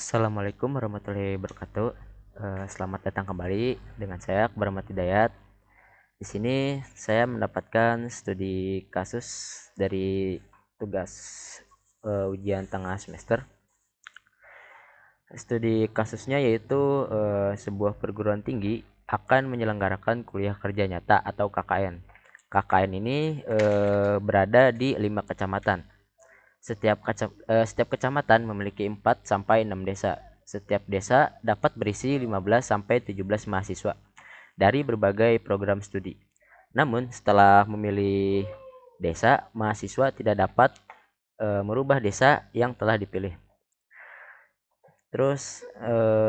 Assalamualaikum warahmatullahi wabarakatuh. Selamat datang kembali dengan saya Akbar Ahmad Hidayat. Di sini saya mendapatkan studi kasus dari tugas ujian tengah semester. Studi kasusnya yaitu sebuah perguruan tinggi akan menyelenggarakan kuliah kerja nyata atau KKN. KKN ini berada di 5 kecamatan. Setiap kecamatan memiliki 4 sampai 6 desa. Setiap desa dapat berisi 15 sampai 17 mahasiswa dari berbagai program studi. Namun, setelah memilih desa, mahasiswa tidak dapat merubah desa yang telah dipilih. Terus,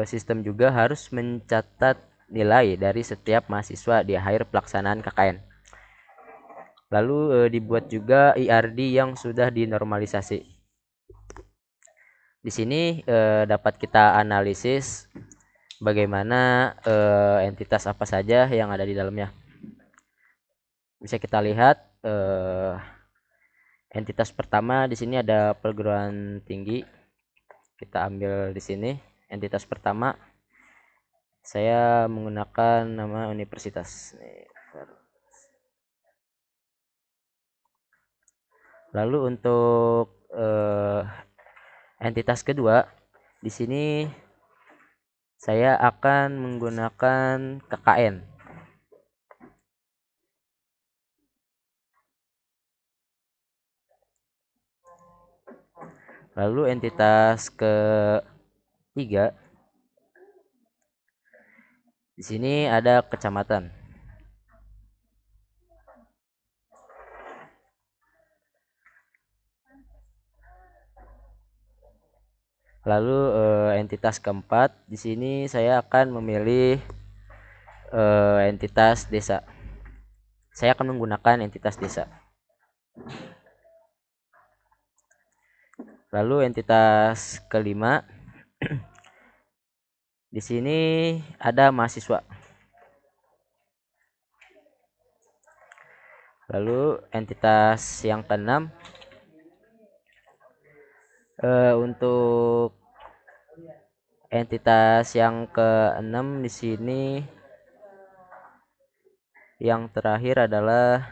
sistem juga harus mencatat nilai dari setiap mahasiswa di akhir pelaksanaan KKN. Lalu dibuat juga IRD yang sudah dinormalisasi. Di sini dapat kita analisis bagaimana entitas apa saja yang ada di dalamnya. Bisa kita lihat entitas pertama di sini ada perguruan tinggi. Kita ambil di sini entitas pertama. Saya menggunakan nama universitas. Lalu untuk entitas kedua di sini saya akan menggunakan KKN. Lalu entitas ketiga di sini ada kecamatan. Lalu entitas keempat di sini saya akan memilih entitas desa. Saya akan menggunakan entitas desa. Lalu entitas kelima di sini ada mahasiswa. Lalu entitas yang keenam untuk entitas yang keenam di sini yang terakhir adalah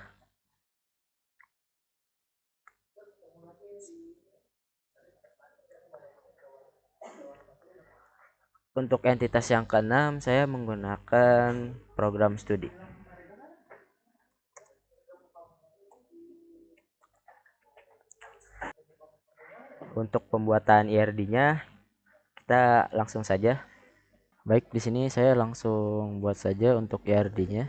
untuk entitas yang keenam saya menggunakan program studi. Untuk pembuatan IRD-nya kita langsung saja. Baik, di sini saya langsung buat saja untuk IRD-nya.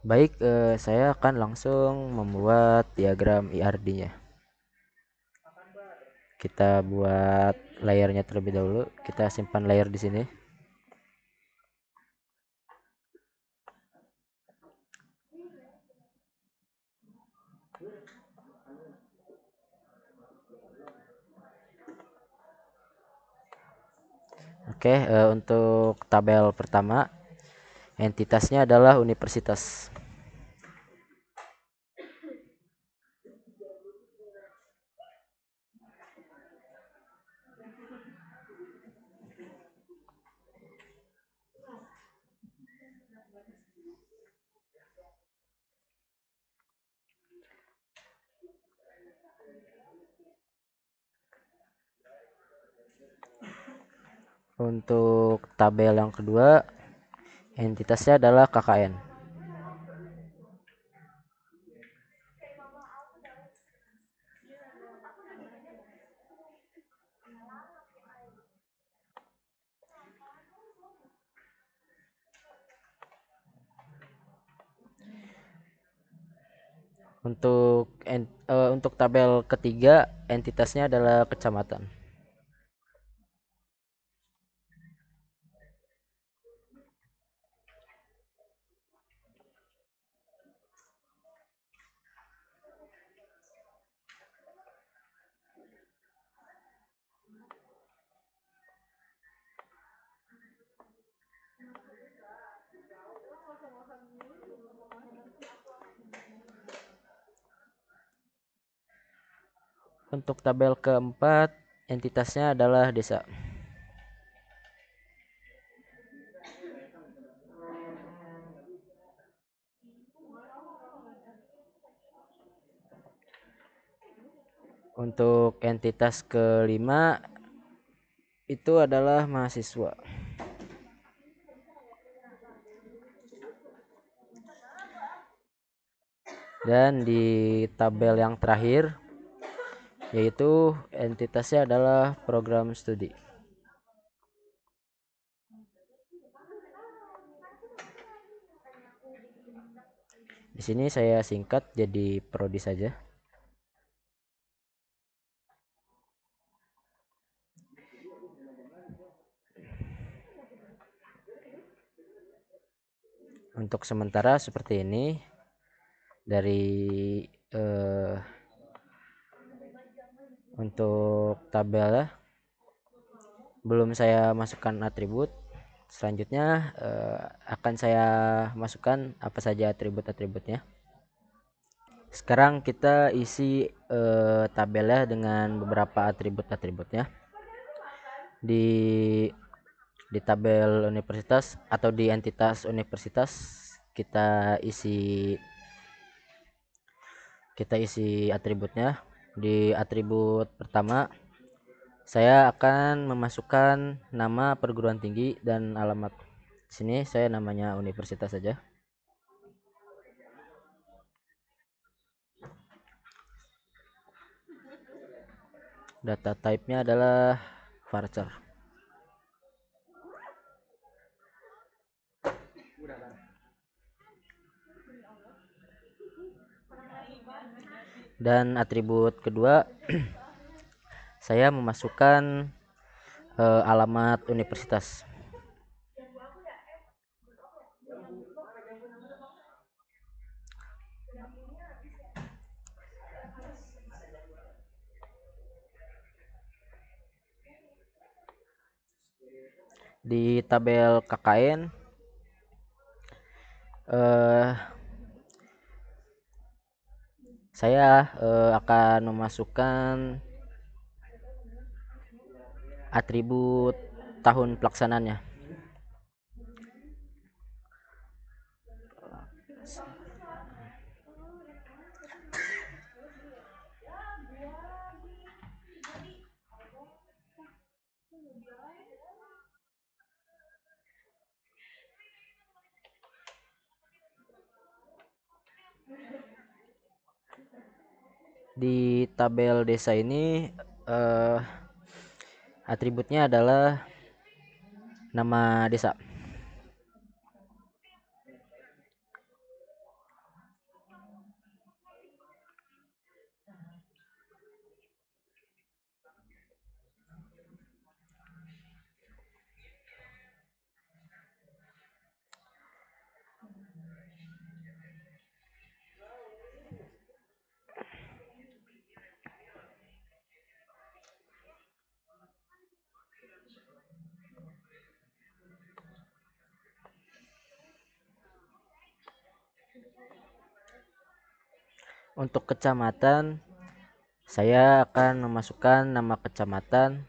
Baik, saya akan langsung membuat diagram IRD-nya. Kita buat layernya terlebih dahulu. Kita simpan layer di sini. Oke, untuk tabel pertama entitasnya adalah universitas. Untuk tabel yang kedua entitasnya adalah KKN. Untuk tabel ketiga, entitasnya adalah kecamatan. Untuk tabel keempat, entitasnya adalah desa. Untuk entitas kelima itu adalah mahasiswa. Dan di tabel yang terakhir, yaitu entitasnya adalah program studi. Di sini saya singkat jadi prodi saja. Untuk sementara seperti ini dari untuk tabel belum saya masukkan atribut. Selanjutnya akan saya masukkan apa saja atribut-atributnya. Sekarang kita isi tabelnya dengan beberapa atribut-atributnya. Di tabel universitas atau di entitas universitas kita isi atributnya. Di atribut pertama saya akan memasukkan nama perguruan tinggi dan alamat. Sini saya namanya universitas saja. Data type-nya adalah varchar. Dan atribut kedua saya memasukkan alamat universitas. Di tabel KKN saya akan memasukkan atribut tahun pelaksanaannya. Di tabel desa ini atributnya adalah nama desa. Untuk kecamatan saya akan memasukkan nama kecamatan.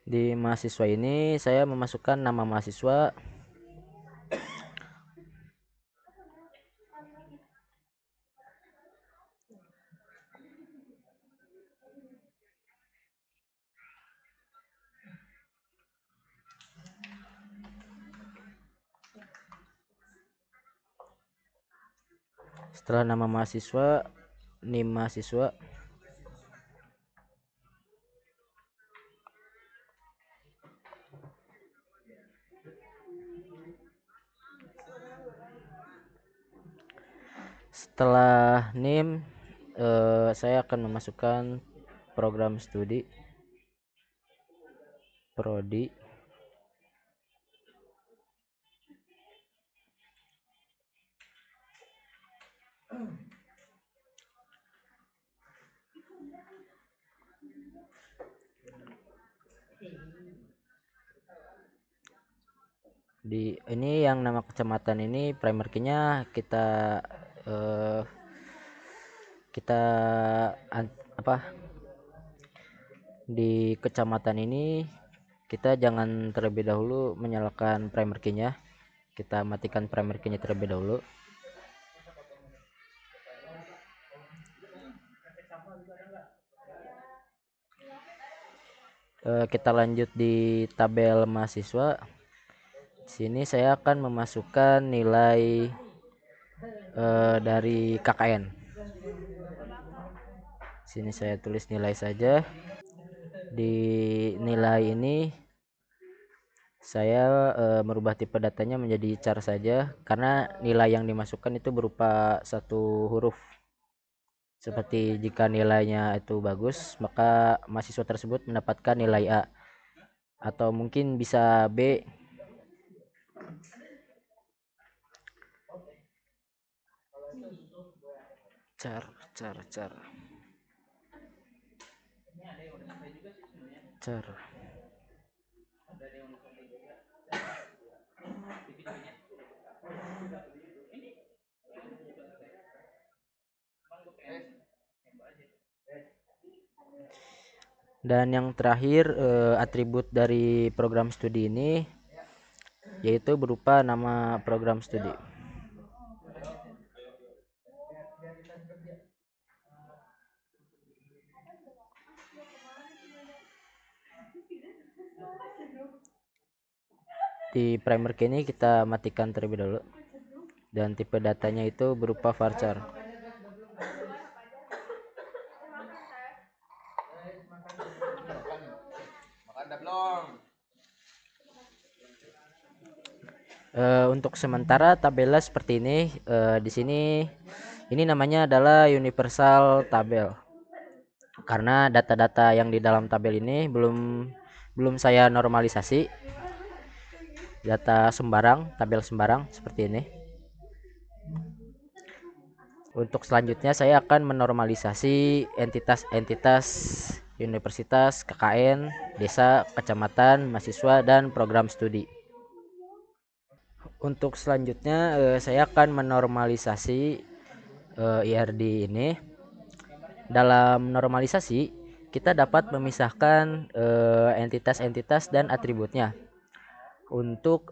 Di mahasiswa ini saya memasukkan nama mahasiswa. Setelah nama mahasiswa, NIM mahasiswa. Setelah NIM, saya akan memasukkan program studi, prodi. Di ini yang nama kecamatan ini primer key-nya eh, kita apa di kecamatan ini kita jangan terlebih dahulu menyalakan primer key-nya. Kita matikan primer key-nya terlebih dahulu. Kita lanjut di tabel mahasiswa. Sini saya akan memasukkan nilai dari KKN. Sini saya tulis nilai saja. Di nilai ini saya merubah tipe datanya menjadi char saja karena nilai yang dimasukkan itu berupa satu huruf. Seperti jika nilainya itu bagus, maka mahasiswa tersebut mendapatkan nilai A, atau mungkin bisa B. Char. Dan yang terakhir, atribut dari program studi ini yaitu berupa nama program studi. Di primer key ini kita matikan terlebih dahulu, dan tipe datanya itu berupa varchar. Untuk sementara tabelnya seperti ini. Di sini ini namanya adalah universal tabel karena data-data yang di dalam tabel ini belum saya normalisasi. Data sembarang, tabel sembarang seperti ini. Untuk selanjutnya saya akan menormalisasi entitas-entitas universitas, KKN, desa, kecamatan, mahasiswa, dan program studi. Untuk selanjutnya saya akan menormalisasi IRD ini. Dalam normalisasi kita dapat memisahkan entitas-entitas dan atributnya untuk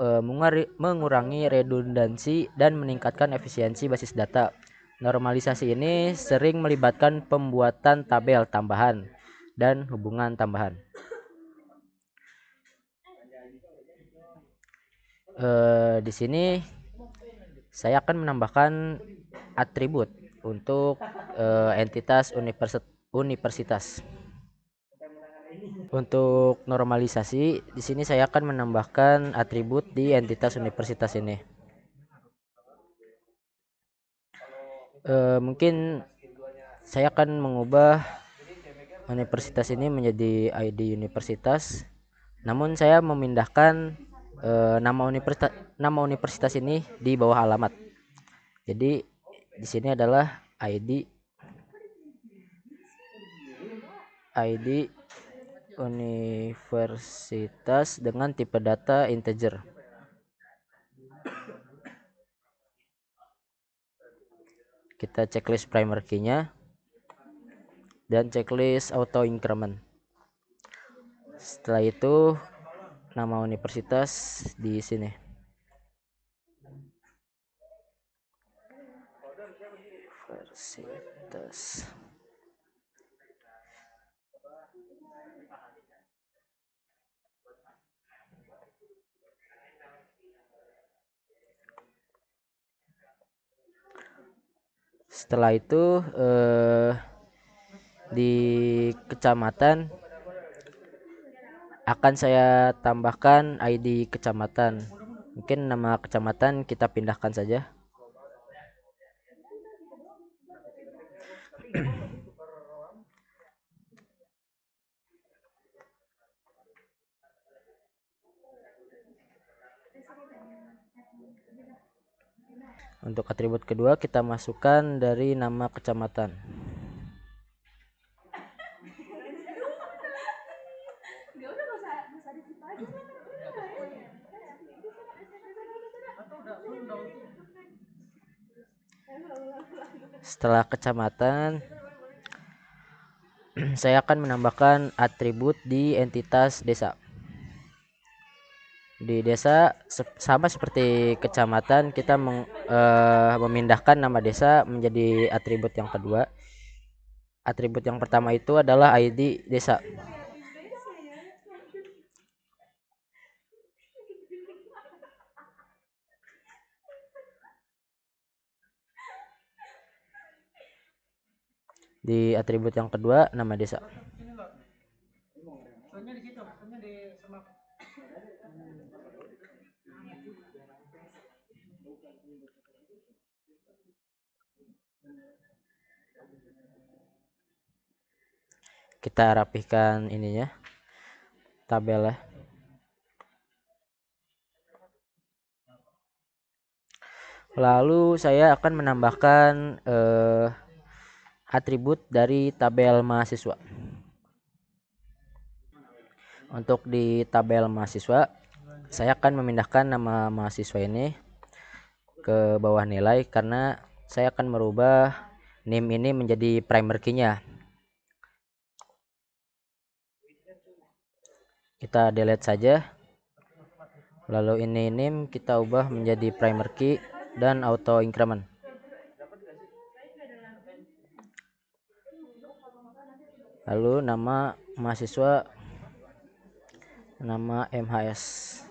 mengurangi redundansi dan meningkatkan efisiensi basis data. Normalisasi ini sering melibatkan pembuatan tabel tambahan dan hubungan tambahan. Di sini saya akan menambahkan atribut untuk entitas universitas. Untuk normalisasi, di sini saya akan menambahkan atribut di entitas universitas ini. Mungkin saya akan mengubah universitas ini menjadi ID universitas, namun saya memindahkan nama universitas ini di bawah alamat. Jadi di sini adalah ID universitas dengan tipe data integer. Kita checklist primer key-nya dan checklist auto increment. Setelah itu nama universitas di sini. Universitas. Setelah itu di kecamatan akan saya tambahkan ID kecamatan. Mungkin nama kecamatan kita pindahkan saja. Untuk atribut kedua kita masukkan dari nama kecamatan. Setelah kecamatan, saya akan menambahkan atribut di entitas desa. Di desa sama seperti kecamatan, kita memindahkan nama desa menjadi atribut yang kedua. Atribut yang pertama itu adalah ID desa. Di atribut yang kedua nama desa. Kita rapihkan ininya, tabelnya. Lalu saya akan menambahkan atribut dari tabel mahasiswa. Untuk di tabel mahasiswa, saya akan memindahkan nama mahasiswa ini ke bawah nilai karena saya akan merubah name ini menjadi primary key-nya. Kita delete saja. Lalu ini name kita ubah menjadi primary key dan auto increment. Lalu nama mahasiswa nama MHS.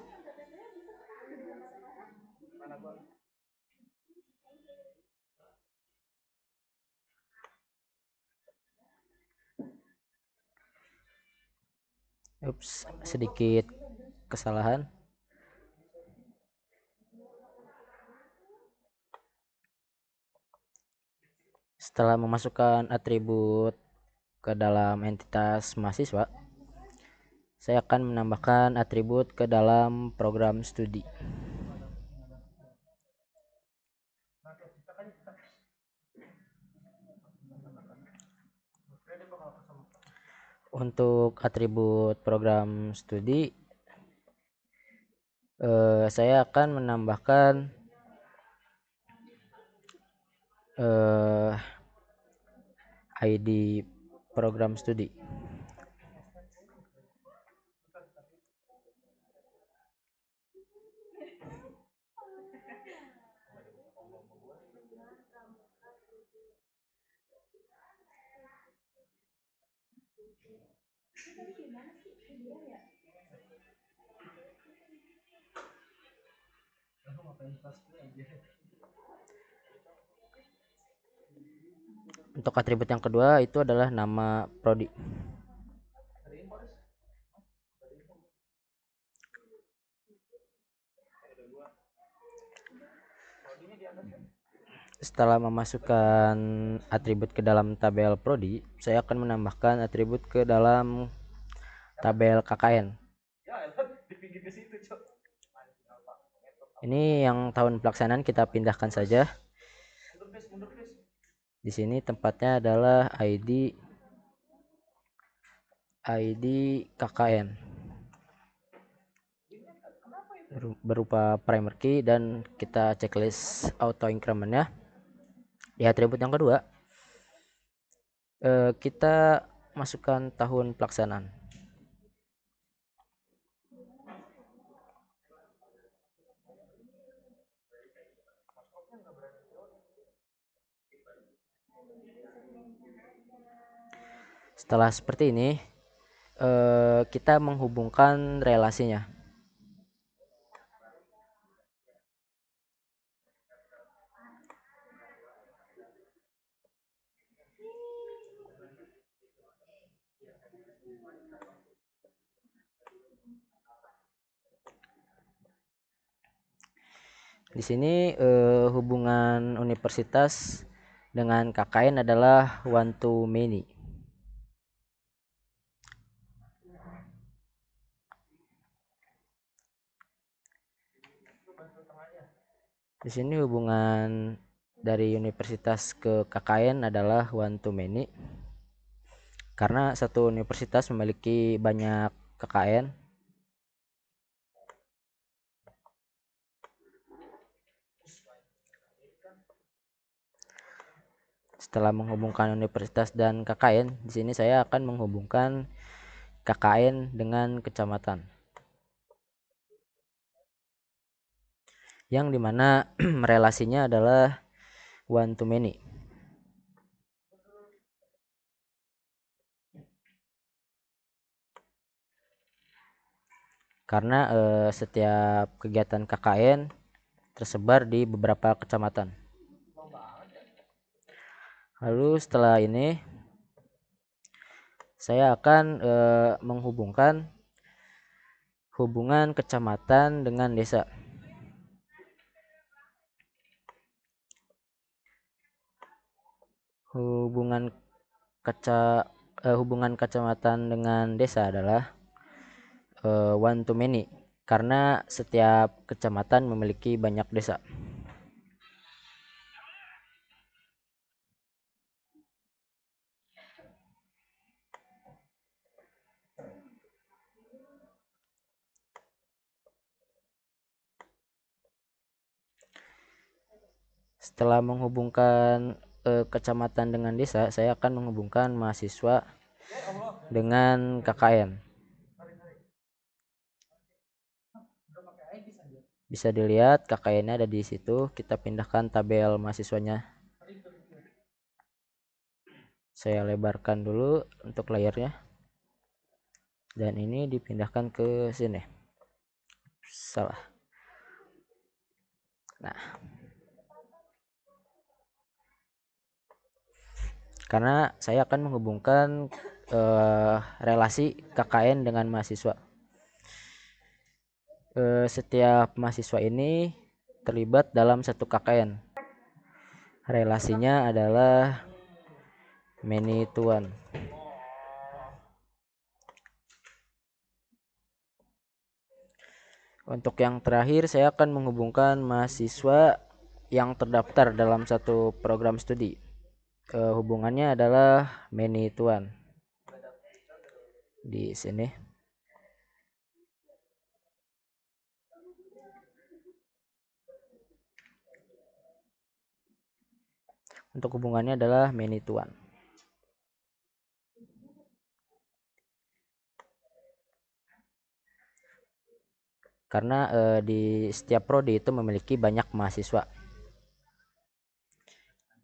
Ups, sedikit kesalahan. Setelah memasukkan atribut ke dalam entitas mahasiswa, saya akan menambahkan atribut ke dalam program studi. Untuk atribut program studi, saya akan menambahkan ID program studi. Untuk atribut yang kedua itu adalah nama prodi. Setelah memasukkan atribut ke dalam tabel prodi, saya akan menambahkan atribut ke dalam tabel KKN. Ini yang tahun pelaksanaan kita pindahkan saja. Di sini tempatnya adalah ID KKN berupa primary key dan kita checklist auto increment-nya. Di atribut yang kedua, kita masukkan tahun pelaksanaan. Setelah seperti ini, kita menghubungkan relasinya. Di sini hubungan universitas dengan KKN adalah one to many. Di sini hubungan dari universitas ke KKN adalah one to many karena satu universitas memiliki banyak KKN. Setelah menghubungkan universitas dan KKN, di sini saya akan menghubungkan KKN dengan kecamatan, yang dimana relasinya adalah one to many. Karena setiap kegiatan KKN tersebar di beberapa kecamatan. Lalu setelah ini saya akan menghubungkan hubungan kecamatan dengan desa. Hubungan hubungan kecamatan dengan desa adalah one to many karena setiap kecamatan memiliki banyak desa. Setelah menghubungkan kecamatan dengan desa, saya akan menghubungkan mahasiswa dengan KKN. Bisa dilihat KKN-nya ada di situ. Kita pindahkan tabel mahasiswanya. Saya lebarkan dulu untuk layarnya. Dan ini dipindahkan ke sini. Salah. Nah, karena saya akan menghubungkan relasi KKN dengan mahasiswa. Setiap mahasiswa ini terlibat dalam satu KKN. Relasinya adalah many to one. Untuk yang terakhir, saya akan menghubungkan mahasiswa yang terdaftar dalam satu program studi. Hubungannya adalah many to one. Di sini. Untuk hubungannya adalah many to one. Karena di setiap prodi itu memiliki banyak mahasiswa.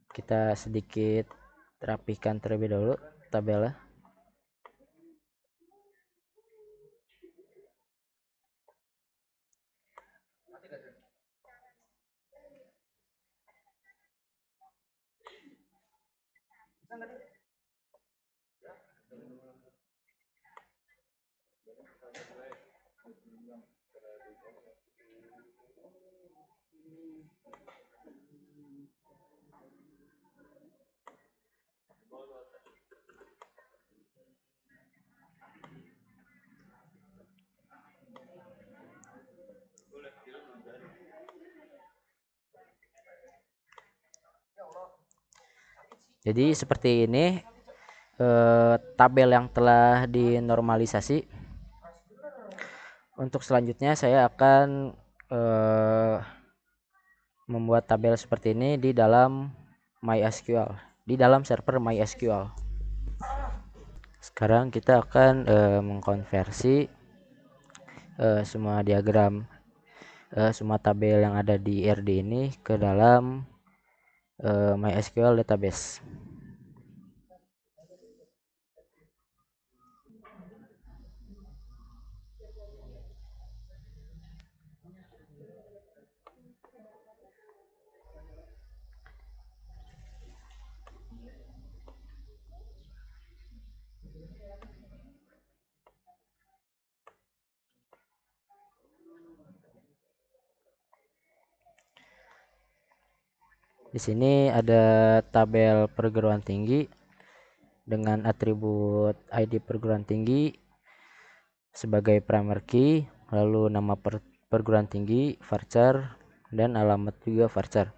Kita sedikit rapikan terlebih dahulu tabelnya. Jadi seperti ini tabel yang telah dinormalisasi. Untuk selanjutnya saya akan membuat tabel seperti ini di dalam MySQL, di dalam server MySQL. Sekarang kita akan mengkonversi semua diagram, semua tabel yang ada di RD ini ke dalam MySQL database. Di sini ada tabel perguruan tinggi dengan atribut ID perguruan tinggi sebagai primary key, lalu nama perguruan tinggi, varchar, dan alamat juga varchar.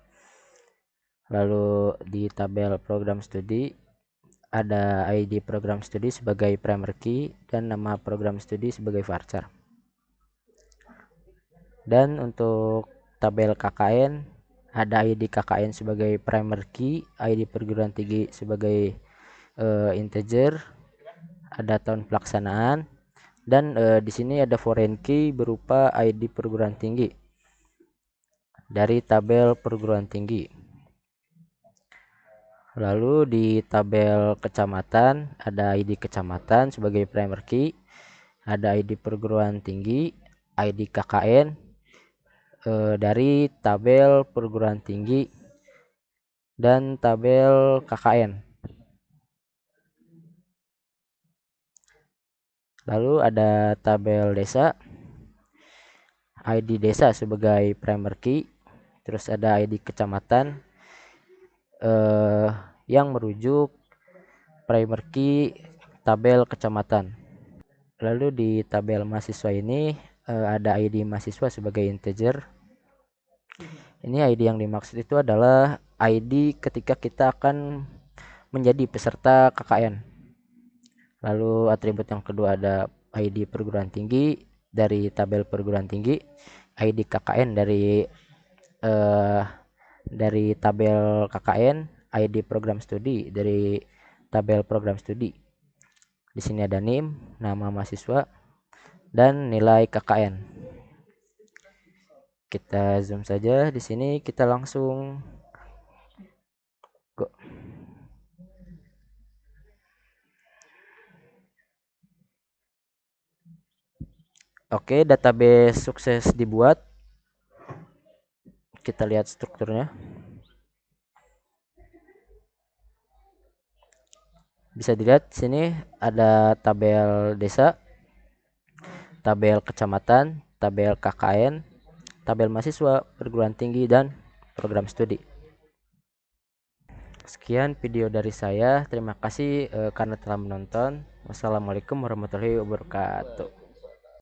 Lalu di tabel program studi ada ID program studi sebagai primary key dan nama program studi sebagai varchar. Dan untuk tabel KKN ada ID KKN sebagai primary key, ID perguruan tinggi sebagai integer, ada tahun pelaksanaan, dan di sini ada foreign key berupa ID perguruan tinggi dari tabel perguruan tinggi. Lalu di tabel kecamatan ada ID kecamatan sebagai primary key, ada ID perguruan tinggi, ID KKN dari tabel perguruan tinggi dan tabel KKN. Lalu ada tabel desa, ID desa sebagai primary key, terus ada ID kecamatan yang merujuk primary key tabel kecamatan. Lalu di tabel mahasiswa ini ada ID mahasiswa sebagai integer. Ini ID yang dimaksud itu adalah ID ketika kita akan menjadi peserta KKN. Lalu atribut yang kedua ada ID perguruan tinggi dari tabel perguruan tinggi, ID KKN dari tabel KKN, ID program studi dari tabel program studi. Di sini ada NIM, nama mahasiswa, dan nilai KKN. Kita zoom saja di sini, kita langsung go. Oke, database sukses dibuat. Kita lihat strukturnya. Bisa dilihat sini ada tabel desa, tabel kecamatan, tabel KKN, tabel mahasiswa, perguruan tinggi, dan program studi. Sekian video dari saya. Terima kasih karena telah menonton. Wassalamualaikum warahmatullahi wabarakatuh.